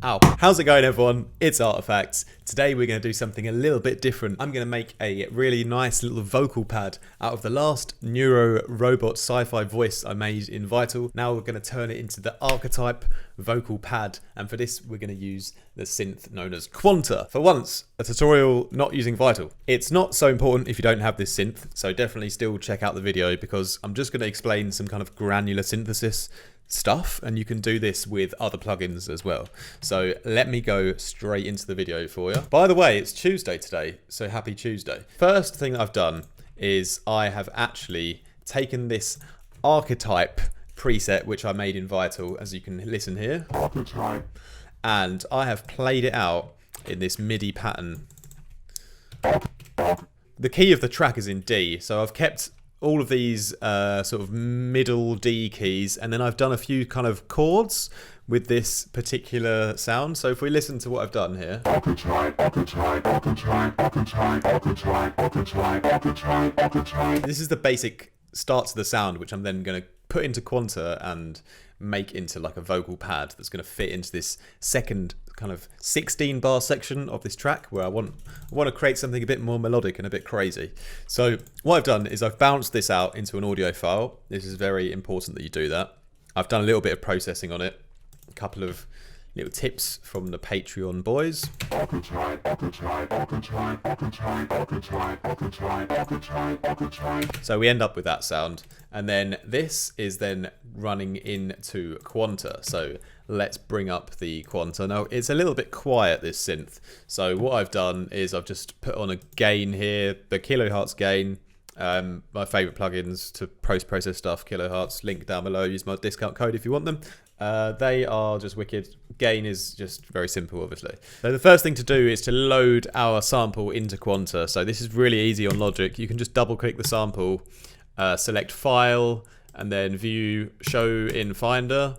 Ow. How's it going, everyone? It's Artifacts. Today we're going to do something a little bit different. I'm going to make a really nice little vocal pad out of the last neuro robot sci-fi voice I made in Vital. Now we're going to turn it into the archetype vocal pad, and for this we're going to use the synth known as Quanta. For once, a tutorial not using Vital. It's not so important if you don't have this synth, so definitely still check out the video because I'm just going to explain some kind of granular synthesis stuff, and you can do this with other plugins as well. So let me go straight into the video for you. By the way, it's Tuesday today, so happy Tuesday. First thing I've done is I have actually taken this archetype preset which I made in Vital, as you can listen here, and I have played it out in this MIDI pattern. The key of the track is in D, so I've kept all of these sort of middle D keys, and then I've done a few kind of chords with this particular sound. So if we listen to what I've done here. This is the basic start to the sound, which I'm then going to put into Quanta and make into like a vocal pad that's going to fit into this second kind of 16 bar section of this track where I want to create something a bit more melodic and a bit crazy. So what I've done is I've bounced this out into an audio file. This is very important that you do that. I've done a little bit of processing on it, a couple of little tips from the Patreon boys. So we end up with that sound, and then this is then running into Quanta. So let's bring up the Quanta. Now it's a little bit quiet, this synth, so what I've done is I've just put on a gain here, the kilohertz gain. My favorite plugins to process stuff, kilohertz, link down below. Use my discount code if you want them. They are just wicked. Gain is just very simple, obviously. So the first thing to do is to load our sample into Quanta. So this is really easy on Logic. You can just double click the sample, select File, and then View, Show in Finder,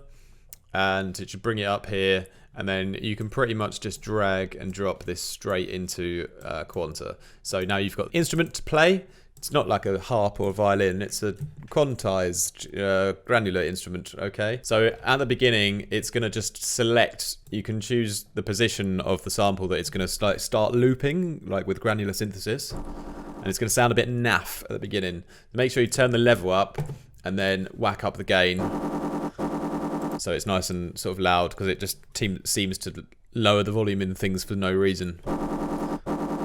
and it should bring it up here. And then you can pretty much just drag and drop this straight into Quanta. So now you've got instrument to play. It's not like a harp or a violin, it's a quantized granular instrument, okay? So at the beginning, it's gonna just select, you can choose the position of the sample that it's gonna start looping, like with granular synthesis. And it's gonna sound a bit naff at the beginning. Make sure you turn the level up and then whack up the gain. So it's nice and sort of loud, because it just seems to lower the volume in things for no reason.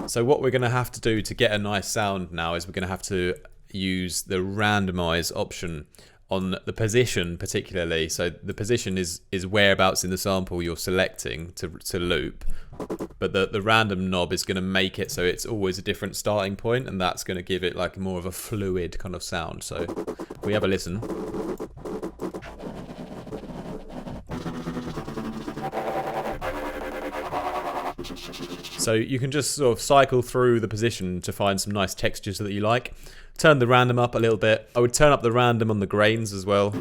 So what we're going to have to do to get a nice sound now is we're going to have to use the randomize option on the position particularly. So the position is whereabouts in the sample you're selecting to loop. But the random knob is going to make it so it's always a different starting point, and that's going to give it like more of a fluid kind of sound. So we have a listen. So you can just sort of cycle through the position to find some nice textures that you like. Turn the random up a little bit. I would turn up the random on the grains as well.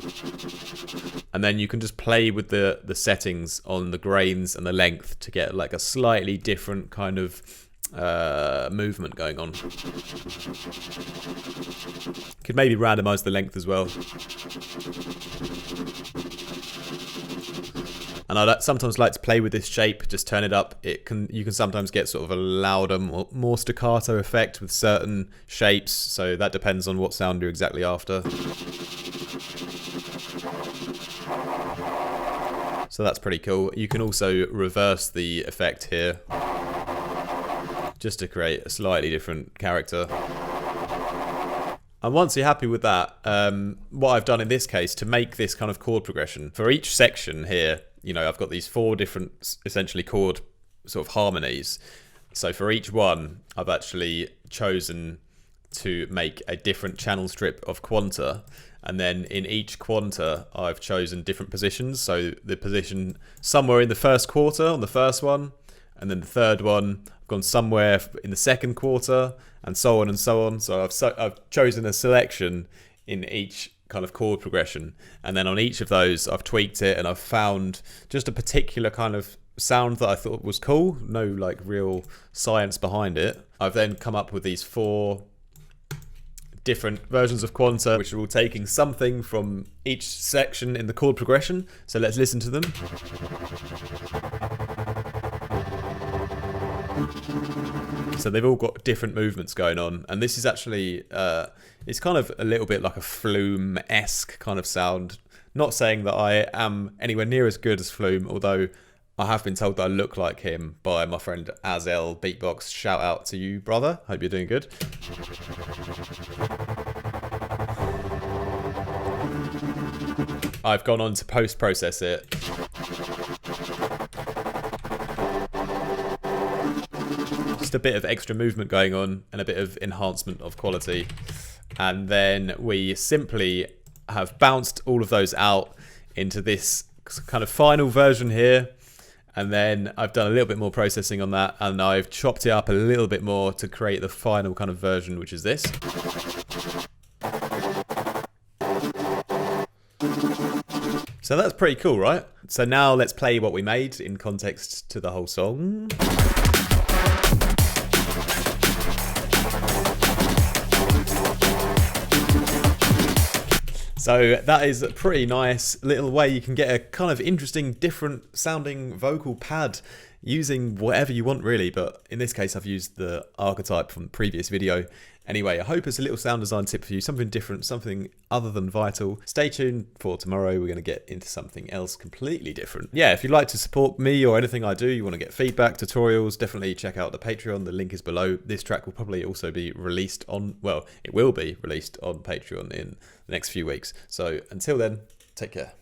And then you can just play with the settings on the grains and the length to get like a slightly different kind of movement going on. Could maybe randomize the length as well. And I sometimes like to play with this shape, just turn it up. You can sometimes get sort of a louder, more staccato effect with certain shapes, so that depends on what sound you're exactly after. So that's pretty cool. You can also reverse the effect here, just to create a slightly different character. And once you're happy with that, what I've done in this case to make this kind of chord progression, for each section here, you know, I've got these 4 different, essentially, chord sort of harmonies. So for each one, I've actually chosen to make a different channel strip of Quanta. And then in each Quanta, I've chosen different positions. So the position somewhere in the first quarter on the first one, and then the third one, I've gone somewhere in the second quarter, and so on and so on. So I've chosen a selection in each kind of chord progression, and then on each of those I've tweaked it, and I've found just a particular kind of sound that I thought was cool, no like real science behind it. I've then come up with these 4 different versions of Quanta, which are all taking something from each section in the chord progression. So let's listen to them. So they've all got different movements going on, and this is actually it's kind of a little bit like a Flume-esque kind of sound. Not saying that I am anywhere near as good as Flume, although I have been told that I look like him by my friend Azel Beatbox. Shout out to you, brother. Hope you're doing good. I've gone on to post-process it. Just a bit of extra movement going on and a bit of enhancement of quality. And then we simply have bounced all of those out into this kind of final version here. And then I've done a little bit more processing on that, and I've chopped it up a little bit more to create the final kind of version, which is this. So that's pretty cool, right? So now let's play what we made in context to the whole song. So that is a pretty nice little way you can get a kind of interesting, different sounding vocal pad using whatever you want really, but in this case I've used the archetype from the previous video. Anyway, I hope it's a little sound design tip for you, something different, something other than Vital. Stay tuned for tomorrow, we're going to get into something else completely different. Yeah, if you'd like to support me or anything I do, you want to get feedback, tutorials, definitely check out the Patreon, the link is below. This track will probably also be released on, well, it will be released on Patreon in the next few weeks. So until then, take care.